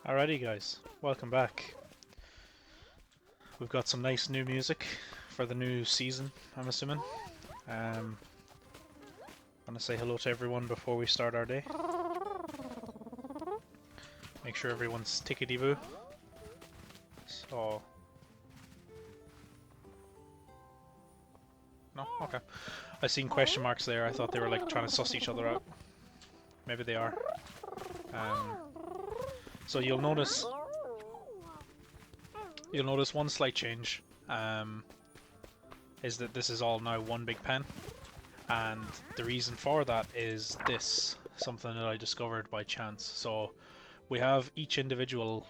Alrighty guys, welcome back. We've got some nice new music for the new season, I'm assuming. Um, Want to say hello to everyone before we start our day. Make sure everyone's tickety-boo. So... No? Okay. I seen question marks there, I thought they were like trying to suss each other out. Maybe they are. So you'll notice one slight change. Is that this is all now one big pen, and the reason for that is this, something that I discovered by chance. So we have each individual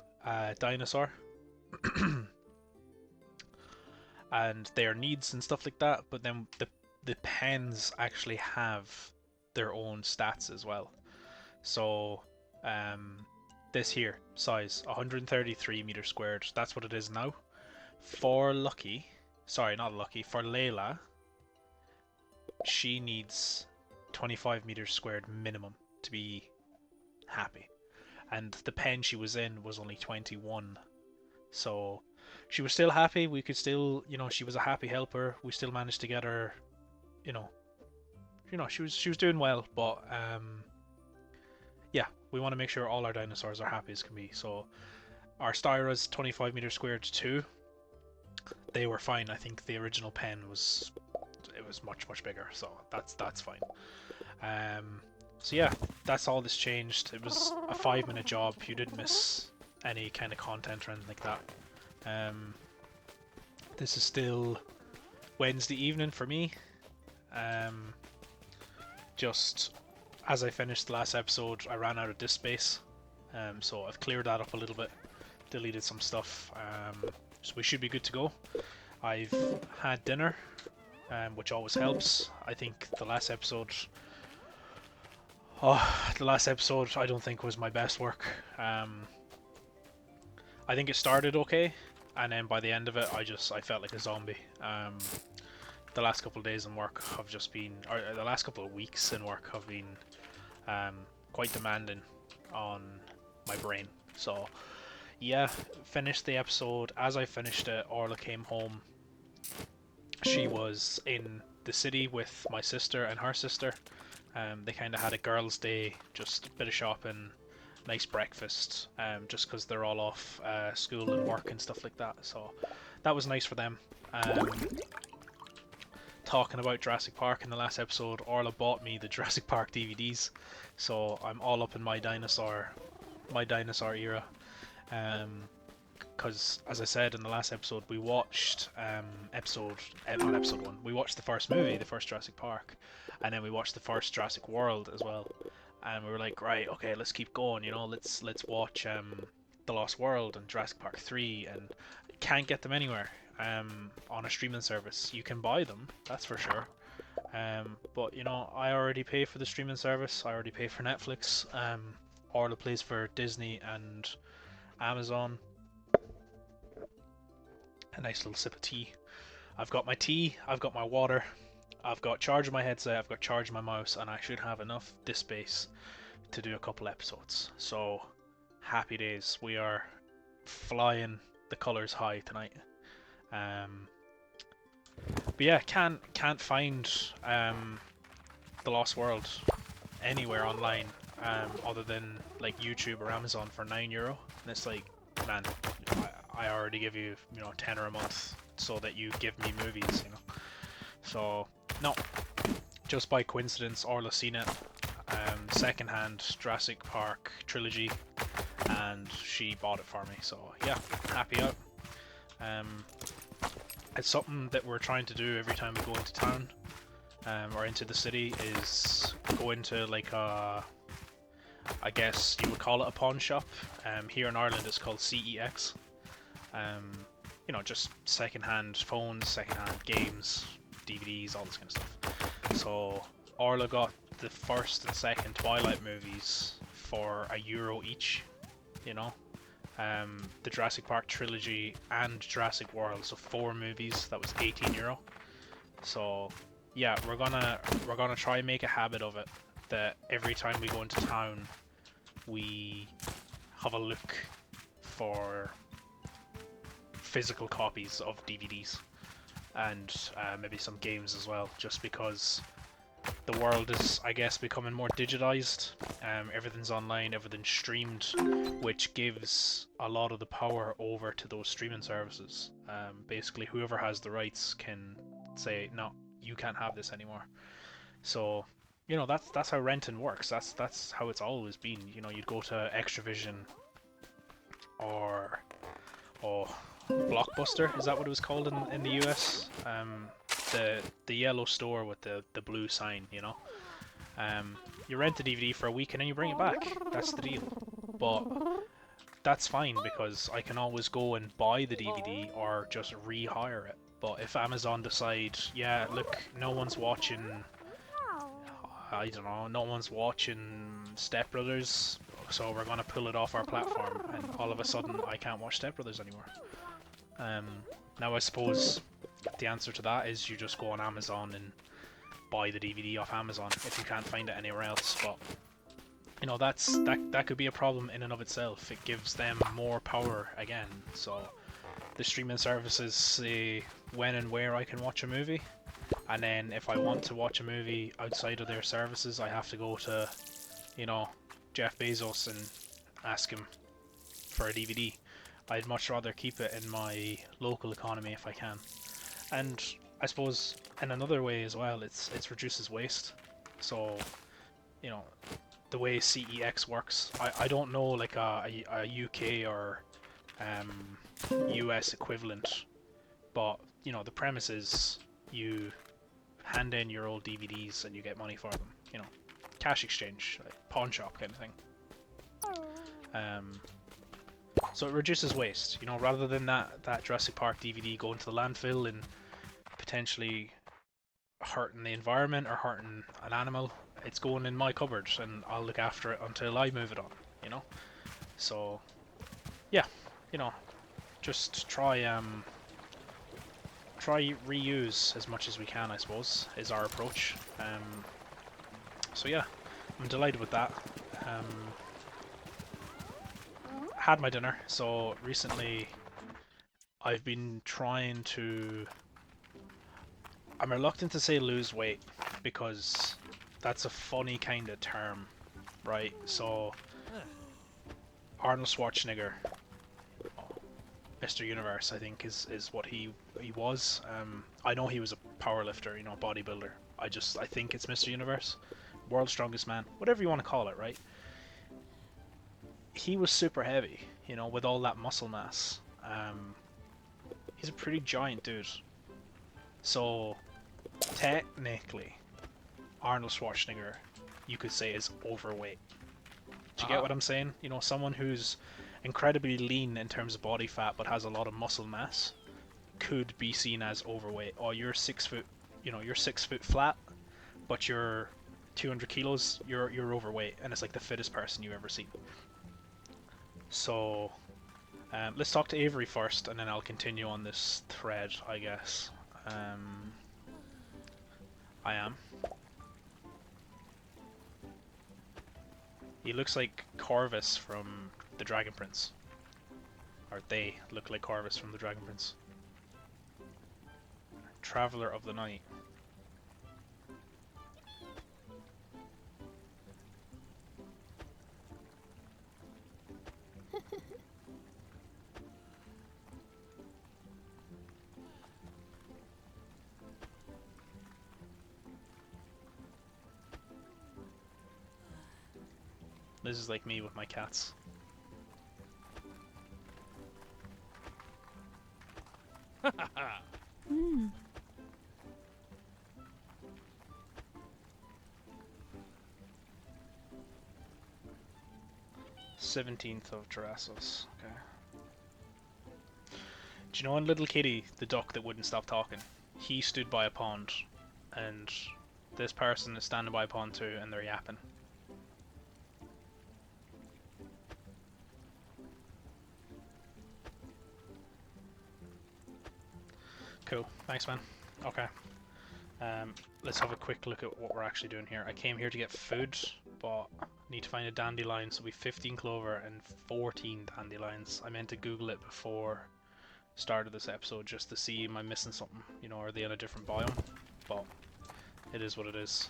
dinosaur and their needs and stuff like that, but then the pens actually have their own stats as well. So this here, size 133 meters squared, that's what it is now. For Lucky, sorry, not Lucky, for Layla, she needs 25 meters squared minimum to be happy. And the pen she was in was only 21. So she was still happy. We could still, she was a happy helper. We still managed to get her, she was doing well. But yeah, we want to make sure all our dinosaurs are happy as can be. So our Styra's 25 meters squared too. They were fine. I think the original pen was much bigger, so that's fine. So yeah, that's all this changed. It was a 5-minute job. You didn't miss any kind of content or anything like that. This is still Wednesday evening for me. Just as I finished the last episode, I ran out of disk space, so I've cleared that up a little bit, deleted some stuff, so we should be good to go. I've had dinner, which always helps. I think the last episode I don't think was my best work. I think it started okay, and then by the end of it I felt like a zombie. The last couple of days in work have just been, or the last couple of weeks in work have been quite demanding on my brain. So yeah, finished the episode. As I finished it, Orla came home. She was in the city with my sister and her sister. They kind of had a girls' day, just a bit of shopping, nice breakfast, just because they're all off school and work and stuff like that. So that was nice for them. Talking about Jurassic Park in the last episode, Orla bought me the Jurassic Park DVDs, so I'm all up in my dinosaur era. Because as I said in the last episode, we watched not episode 1. We watched the first movie, the first Jurassic Park, and then we watched the first Jurassic World as well. And we were like, right, okay, let's keep going. Let's watch The Lost World and Jurassic Park 3, and can't get them anywhere on a streaming service. You can buy them, that's for sure. But I already pay for the streaming service. I already pay for Netflix. Orla plays for Disney and Amazon. A nice little sip of tea. I've got my tea, I've got my water, I've got charge of my headset, I've got charge of my mouse, and I should have enough disk space to do a couple episodes. So happy days. We are flying the colours high tonight. But yeah, can't find The Lost World anywhere online other than like YouTube or Amazon for €9, and it's like, man, I already give you £10 a month so that you give me movies, So no, just by coincidence, Orla seen it, secondhand Jurassic Park trilogy, and she bought it for me. So yeah, happy out. It's something that we're trying to do every time we go into town or into the city, is go into like a, I guess you would call it a pawn shop. Here in Ireland it's called CEX. Just second-hand phones, second-hand games, DVDs, all this kind of stuff. So Orla got the first and second Twilight movies for €1 each. The Jurassic Park trilogy and Jurassic World, so 4 movies. That was €18. So yeah, we're gonna try and make a habit of it, that every time we go into town we have a look for physical copies of DVDs and maybe some games as well, just because the world is, I guess, becoming more digitized. Everything's online, everything's streamed, which gives a lot of the power over to those streaming services. Basically, whoever has the rights can say, no, you can't have this anymore. So, you know, that's how renting works. That's how it's always been. You know, you'd go to Extravision or Blockbuster, is that what it was called in the US? The yellow store with the blue sign, you know. You rent the DVD for a week and then you bring it back. That's the deal. But that's fine because I can always go and buy the DVD or just rehire it. But if Amazon decide, yeah, look, no one's watching, I don't know, no one's watching Step Brothers, so we're gonna pull it off our platform, and all of a sudden I can't watch Step Brothers anymore. Now I suppose the answer to that is you just go on Amazon and buy the DVD off Amazon if you can't find it anywhere else. But you know, that could be a problem in and of itself. It gives them more power again. So the streaming services say when and where I can watch a movie, and then if I want to watch a movie outside of their services, I have to go to, you know, Jeff Bezos and ask him for a DVD. I'd much rather keep it in my local economy if I can. And I suppose in another way as well, it reduces waste. So, you know, the way CEX works, I don't know like a UK or US equivalent, but you know, the premise is you hand in your old DVDs and you get money for them. You know, cash exchange, like pawn shop kind of thing. So it reduces waste, you know, rather than that Jurassic Park DVD going to the landfill and potentially hurting the environment or hurting an animal. It's going in my cupboard and I'll look after it until I move it on, you know. So yeah, you know, just try reuse as much as we can, I suppose, is our approach. So yeah, I'm delighted with that. Had my dinner. So recently I've been trying to, I'm reluctant to say lose weight because that's a funny kind of term, right? So Arnold Schwarzenegger, Mr. Universe, I think is what he was. I know he was a power lifter, you know, bodybuilder. I think it's Mr. Universe, world's strongest man, whatever you want to call it, right? He was super heavy, you know, with all that muscle mass. He's a pretty giant dude. So technically, Arnold Schwarzenegger, you could say, is overweight. Do you get what I'm saying? You know, someone who's incredibly lean in terms of body fat but has a lot of muscle mass could be seen as overweight. Or you're 6 foot, you know, you're 6 foot flat, but you're 200 kilos. You're overweight, and it's like the fittest person you've ever seen. So let's talk to Avery first, and then I'll continue on this thread, I guess. I am. He looks like Corvus from the Dragon Prince. Or they look like Corvus from the Dragon Prince. Traveler of the Night. This is like me with my cats. Mm. 17th of Terrassus. Okay. Do you know in Little Kitty, the duck that wouldn't stop talking? He stood by a pond, and this person is standing by a pond too, and they're yapping. Cool. Thanks, man. Okay. Let's have a quick look at what we're actually doing here. I came here to get food, but Need to find a dandelion, so we have 15 clover and 14 dandelions. I meant to Google it before start of this episode just to see am I missing something, you know, are they in a different biome? But it is what it is.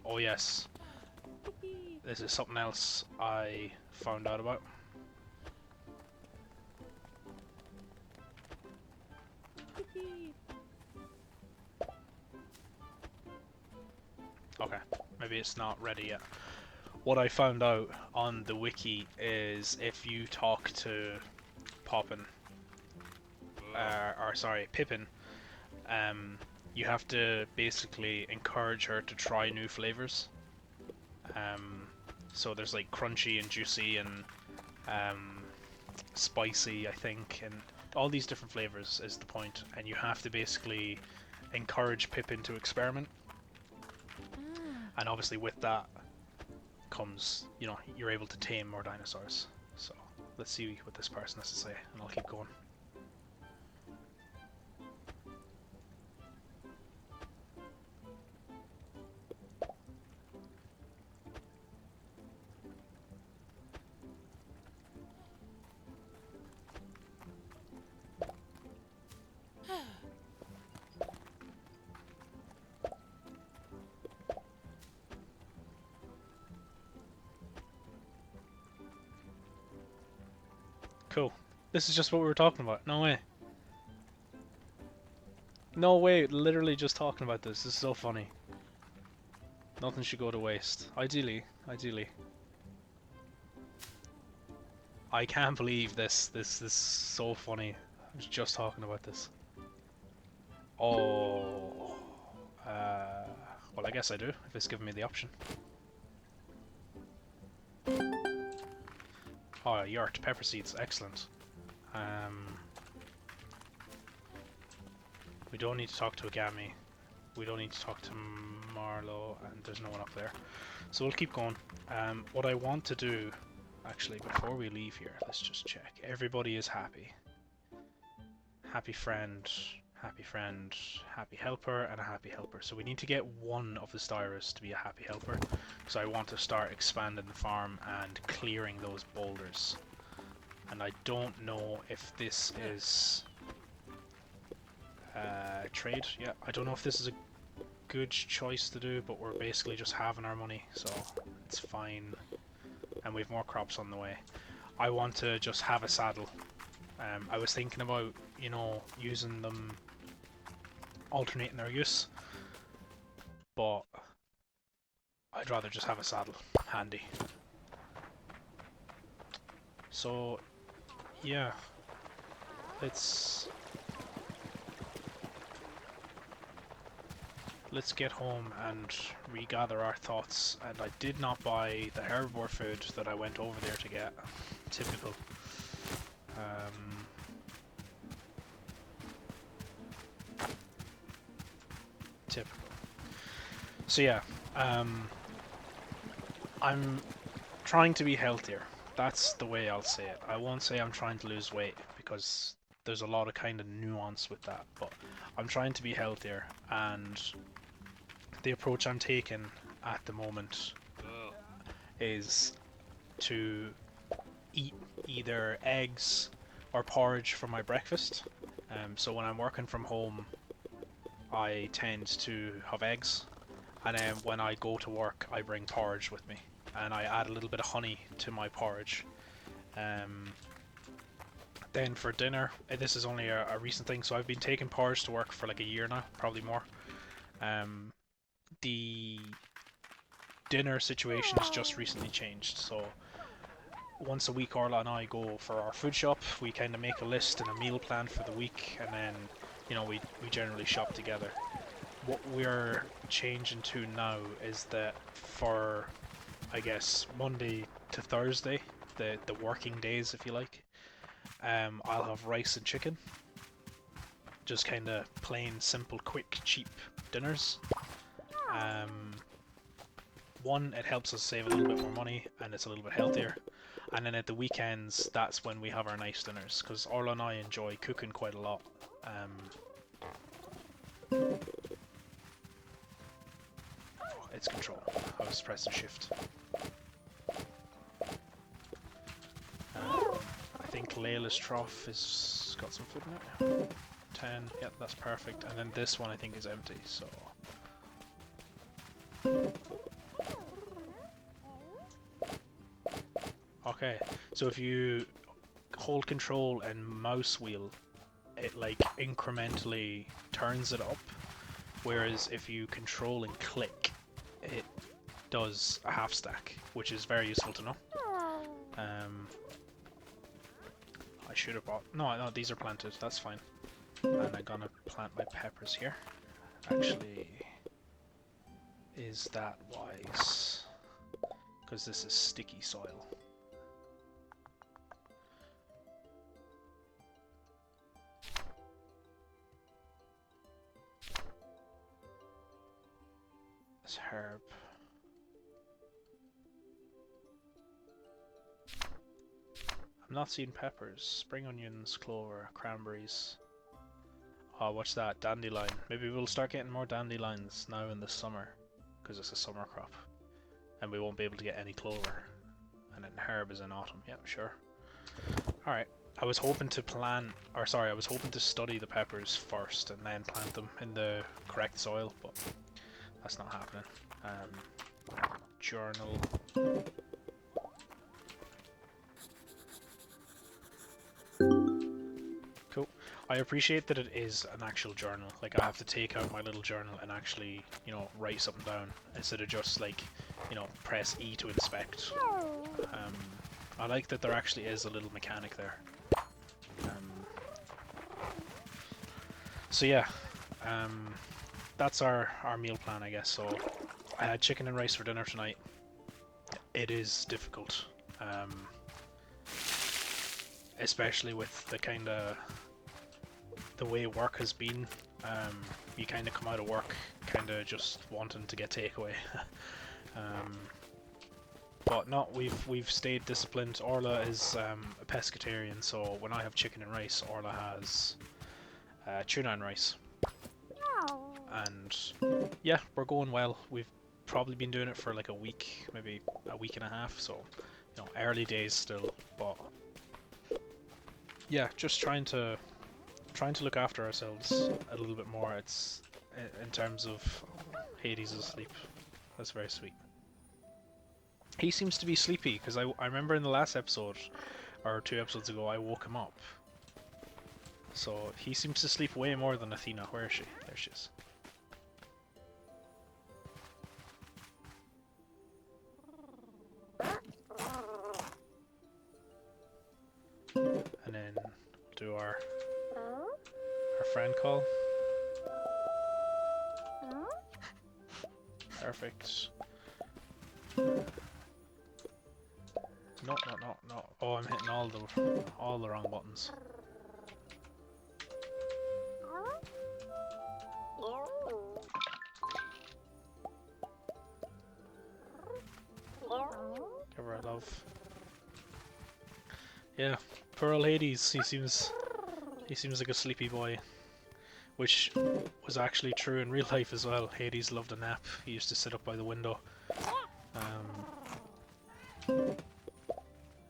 Oh yes, this is something else I found out about. Okay, maybe it's not ready yet. What I found out on the wiki is if you talk to Poppin, or sorry, Pippin, you have to basically encourage her to try new flavors. So there's like crunchy and juicy and spicy, I think, and all these different flavors is the point, and you have to basically encourage Pippin to experiment. And obviously with that comes, you know, you're able to tame more dinosaurs. So let's see what this person has to say, and I'll keep going. Cool. This is just what we were talking about. No way. No way, literally just talking about this. This is so funny. Nothing should go to waste. Ideally. I can't believe this. This is so funny. I was just talking about this. Oh. Well, I guess I do, if it's giving me the option. Oh, yurt, pepper seeds, excellent. We don't need to talk to Agami. We don't need to talk to Marlo, and there's no one up there. So we'll keep going. What I want to do, actually, before we leave here, let's just check. Everybody is happy. Happy friend, happy helper, and a happy helper. So we need to get one of the Styros to be a happy helper, because I want to start expanding the farm and clearing those boulders. And I don't know if this is trade. Yeah, I don't know if this is a good choice to do, but we're basically just having our money, so it's fine. And we have more crops on the way. I want to just have a saddle. I was thinking about, you know, using them, alternating their use, but I'd rather just have a saddle handy. So, yeah, let's get home and regather our thoughts. And I did not buy the herbivore food that I went over there to get. Typical. Typical. So yeah, I'm trying to be healthier. That's the way I'll say it. I won't say I'm trying to lose weight, because there's a lot of kind of nuance with that, but I'm trying to be healthier, and the approach I'm taking at the moment is to eat either eggs or porridge for my breakfast. So when I'm working from home, I tend to have eggs, and then when I go to work, I bring porridge with me, and I add a little bit of honey to my porridge. Then for dinner, this is only a recent thing, so I've been taking porridge to work for like a year now, probably more. The dinner situation has just recently changed, so once a week Orla and I go for our food shop. We kind of make a list and a meal plan for the week, and then, you know, we generally shop together. What we're changing to now is that for, I guess, Monday to Thursday, the working days, if you like, I'll have rice and chicken. Just kind of plain, simple, quick, cheap dinners. One, it helps us save a little bit more money, and it's a little bit healthier. And then at the weekends, that's when we have our nice dinners, because Orla and I enjoy cooking quite a lot. It's control. I was pressing shift. Clayla's trough is got some food in it. 10, yeah, that's perfect. And then this one I think is empty, so... Okay, so if you hold control and mouse wheel, it like incrementally turns it up, whereas if you control and click, it does a half stack, which is very useful to know. I should have bought... No, these are planted, that's fine. And I'm gonna plant my peppers here. Actually, is that wise? Because this is sticky soil. This herb. I'm not seeing peppers. Spring onions, clover, cranberries. Oh, what's that? Dandelion. Maybe we'll start getting more dandelions now in the summer, because it's a summer crop. And we won't be able to get any clover. And then herb is in autumn. Yeah, sure. Alright. I was hoping to I was hoping to study the peppers first and then plant them in the correct soil, but that's not happening. Journal. Cool. I appreciate that it is an actual journal. Like, I have to take out my little journal and actually, you know, write something down instead of just like, you know, press E to inspect. I like that there actually is a little mechanic there. So yeah, that's our meal plan, I guess. So I had chicken and rice for dinner tonight. It is difficult, especially with the way work has been. You kind of come out of work kind of just wanting to get takeaway. But no, we've stayed disciplined. Orla is a pescatarian, so when I have chicken and rice, Orla has tuna and rice. And yeah, we're going well. We've probably been doing it for like a week, maybe a week and a half, so you know, early days still, but yeah, just trying to look after ourselves a little bit more. It's in terms of Hades is asleep. That's very sweet. He seems to be sleepy because I remember in the last episode or 2 episodes ago I woke him up. So he seems to sleep way more than Athena. Where is she? There she is. And then do our friend call. Perfect. No. Oh, I'm hitting all the wrong buttons. Give her a love. Yeah, poor old Hades. He seems like a sleepy boy, which was actually true in real life as well. Hades loved a nap. He used to sit up by the window.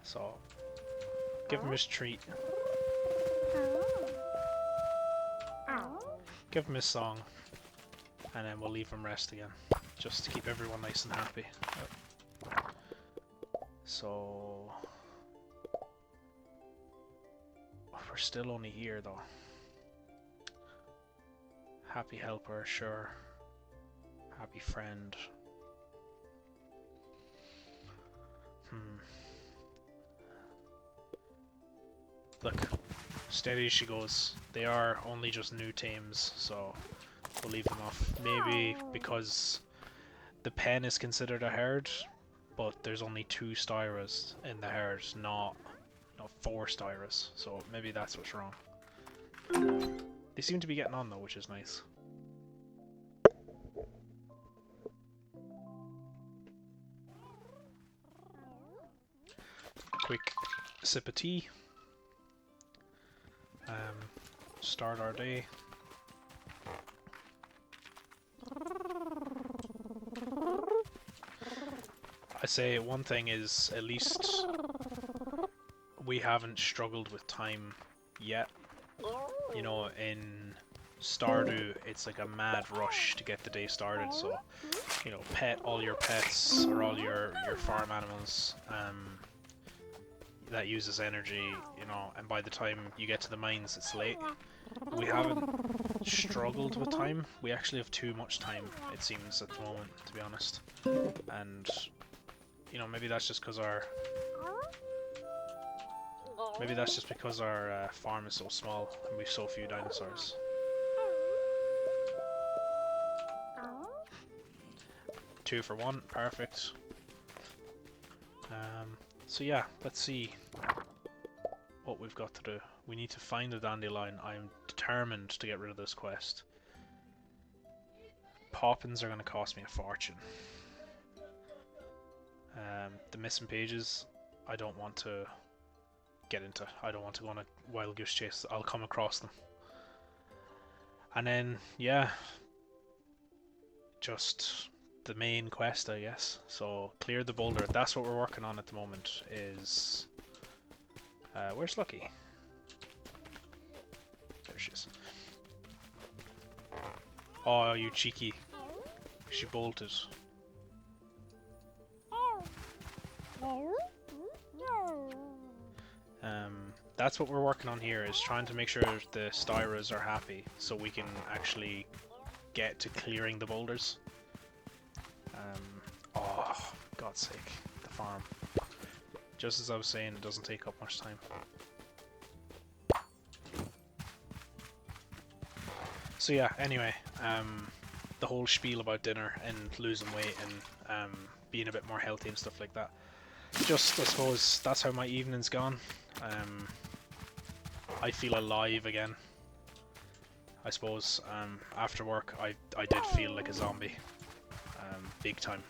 So give him his treat. Give him his song, and then we'll leave him rest again, just to keep everyone nice and happy. So we're still only here though. Happy helper, sure. Happy friend. Look, steady as she goes. They are only just new tames, so we'll leave them off. Maybe because the pen is considered a herd, but there's only 2 styras in the herd, not 4 styras. So maybe that's what's wrong. They seem to be getting on though, which is nice. Quick sip of tea. Start our day. I say one thing is, at least we haven't struggled with time yet. You know, in Stardew, it's like a mad rush to get the day started, so, you know, pet all your pets, or all your farm animals, that uses energy, you know, and by the time you get to the mines, it's late. We haven't struggled with time. We actually have too much time, it seems, at the moment, to be honest. And, you know, maybe that's just because our... Maybe that's just because our farm is so small and we've so few dinosaurs. Two for one, perfect. So yeah, let's see what we've got to do. We need to find a dandelion. I'm determined to get rid of this quest. Poppins are going to cost me a fortune. The missing pages, I don't want to get into. I don't want to go on a wild goose chase. I'll come across them. And then, yeah, just the main quest, I guess. So, clear the boulder. That's what we're working on at the moment, is... where's Lucky? There she is. Oh, you cheeky. She bolted. That's what we're working on here, is trying to make sure the Styras are happy, so we can actually get to clearing the boulders. Oh, God's sake, the farm. Just as I was saying, it doesn't take up much time. So yeah, anyway, the whole spiel about dinner and losing weight and being a bit more healthy and stuff like that. Just, I suppose, that's how my evening's gone. I feel alive again. I suppose, after work I did feel like a zombie. Big time.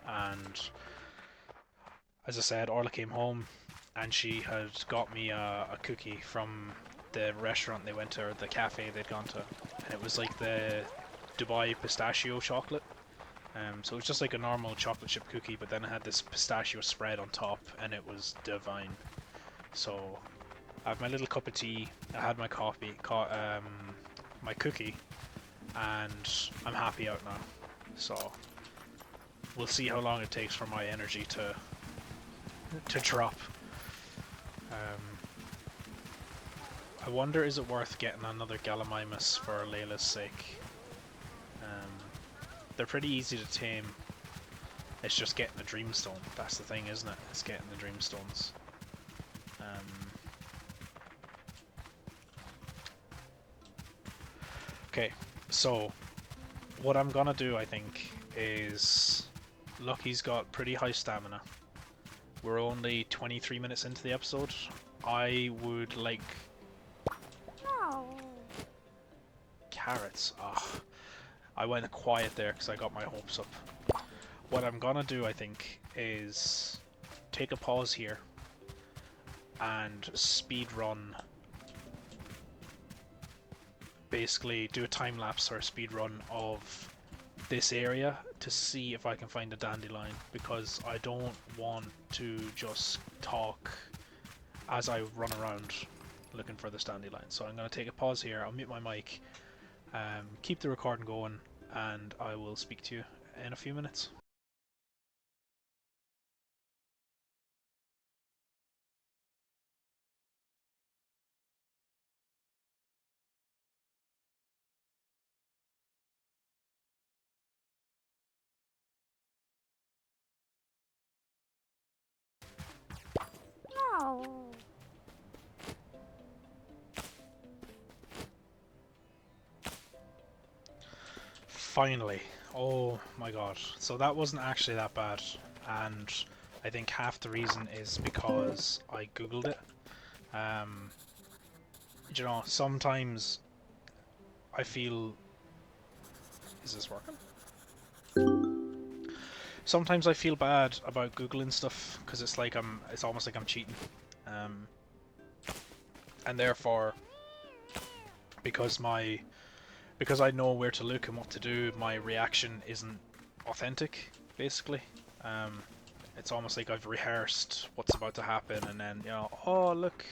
And as I said, Orla came home and she had got me a cookie from the restaurant they went to, or the cafe they'd gone to, and it was like the Dubai pistachio chocolate. So it was just like a normal chocolate chip cookie, but then it had this pistachio spread on top, and it was divine. So I have my little cup of tea, I had my coffee, my cookie, and I'm happy out now. So we'll see how long it takes for my energy to drop. I wonder, is it worth getting another Gallimimus for Layla's sake? They're pretty easy to tame. It's just getting the Dreamstone. That's the thing, isn't it? It's getting the Dreamstones. Okay, so what I'm gonna do, I think, is... Lucky's got pretty high stamina. We're only 23 minutes into the episode. I would like... Carrots. Ugh. I went quiet there because I got my hopes up. What I'm gonna do, I think, is take a pause here and speed run. Basically, do a time lapse or a speed run of this area to see if I can find a dandelion, because I don't want to just talk as I run around looking for this dandelion. So I'm going to take a pause here, I'll mute my mic, keep the recording going, and I will speak to you in a few minutes. Finally. Oh my god. So that wasn't actually that bad, and I think half the reason is because I googled it. You know, sometimes I feel... Is this working? Sometimes I feel bad about googling stuff because it's like it's almost like I'm cheating. And therefore, because I know where to look and what to do, my reaction isn't authentic, basically. it's almost like I've rehearsed what's about to happen, and then, you know, oh look,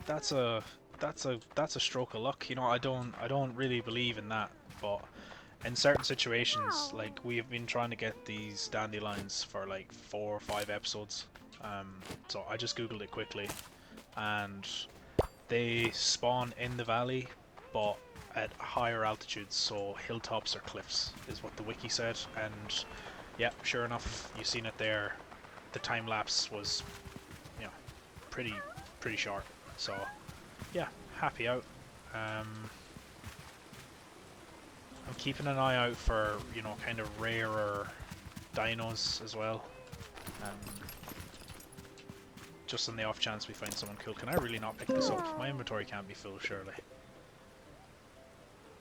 that's a that's a stroke of luck. You know, I don't really believe in that, but in certain situations, like we've been trying to get these dandelions for like 4 or 5 episodes. So I just googled it quickly, and they spawn in the valley, but at higher altitudes, so hilltops or cliffs is what the wiki said. And yeah, sure enough, you've seen it there. The time lapse was, you know, pretty short. So yeah, happy out. I'm keeping an eye out for, you know, kind of rarer dinos as well. Um, just on the off chance we find someone cool. Can I really not pick this up? My inventory can't be full, surely.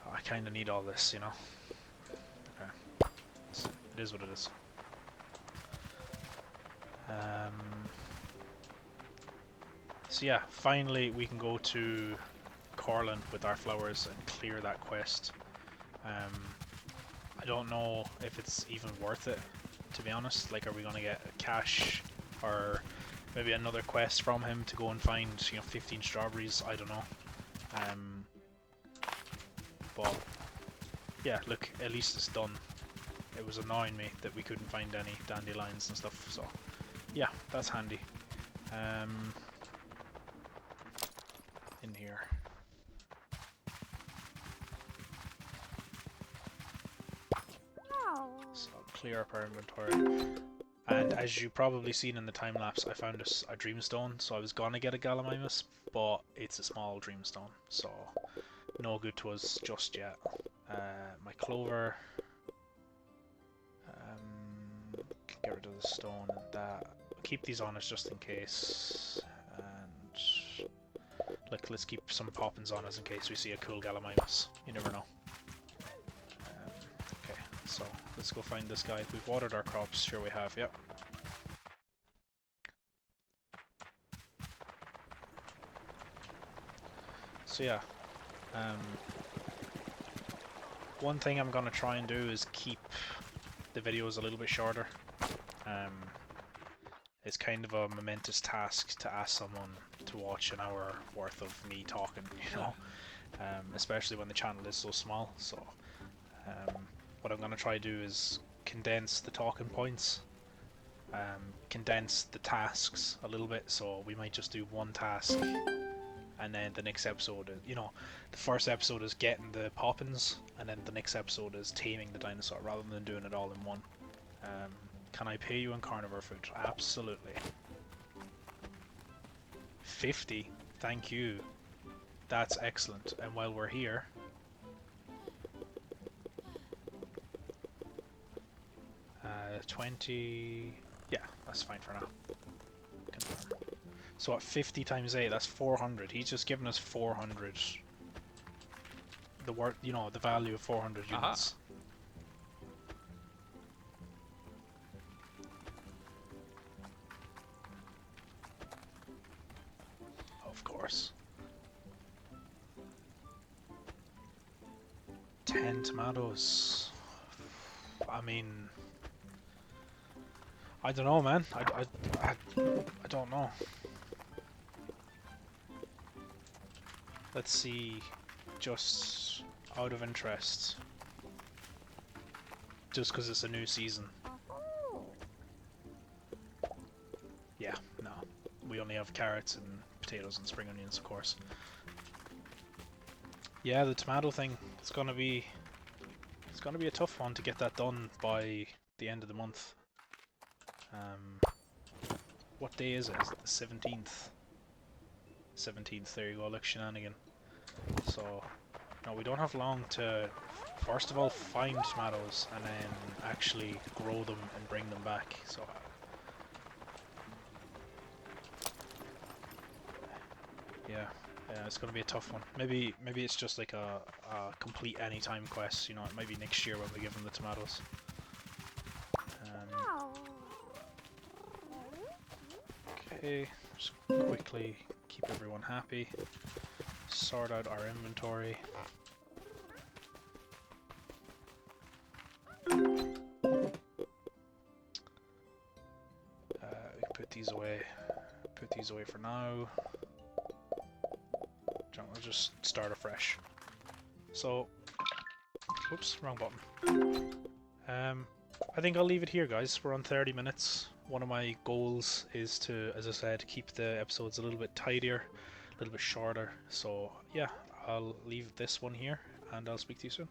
Oh, I kind of need all this, you know. Okay. It is what it is. So yeah, finally we can go to Corlin with our flowers and clear that quest. I don't know if it's even worth it, to be honest. Like, are we gonna get cash or maybe another quest from him to go and find, you know, 15 strawberries? I don't know. But yeah, look, at least it's done. It was annoying me that we couldn't find any dandelions and stuff, so yeah, that's handy. In here. So clear up our inventory. And as you probably seen in the time lapse, I found a dreamstone, so I was gonna get a Gallimimus, but it's a small dreamstone, so no good to us just yet. My clover. Get rid of the stone and that. Keep these on us just in case. And like, let's keep some poppins on us in case we see a cool Gallimimus. You never know. Okay, so let's go find this guy. We've watered our crops, sure we have, yep. So yeah, one thing I'm gonna try and do is keep the videos a little bit shorter. It's kind of a momentous task to ask someone to watch an hour worth of me talking, you know, especially when the channel is so small. So what I'm going to try to do is condense the talking points, condense the tasks a little bit, so we might just do one task and then the next episode is, you know, the first episode is getting the poppins and then the next episode is taming the dinosaur, rather than doing it all in one. Can I pay you in carnivore food? Absolutely. 50? Thank you. That's excellent. And while we're here, 20... Yeah, that's fine for now. Confirm. So at 50 times 8, that's 400. He's just given us 400. The worth, you know, the value of 400 units. Of course. 10 tomatoes. I mean, I don't know, man. I don't know. Let's see, just out of interest, just because it's a new season. Yeah, no. We only have carrots and potatoes and spring onions, of course. Yeah, the tomato thing, it's gonna be a tough one to get that done by the end of the month. What day is it? Is it the 17th? 17th, there you go, look, shenanigan. So, no, we don't have long to, first of all, find tomatoes, and then actually grow them and bring them back, so... Yeah, it's gonna be a tough one. Maybe it's just like a complete anytime quest, you know, it might be next year when we give them the tomatoes. Okay, just quickly keep everyone happy. Sort out our inventory. these away. Put these away for now. I'll just start afresh. So, whoops, wrong button. I think I'll leave it here, guys. We're on 30 minutes. One of my goals is to, as I said, keep the episodes a little bit tidier, a little bit shorter. So yeah, I'll leave this one here, and I'll speak to you soon.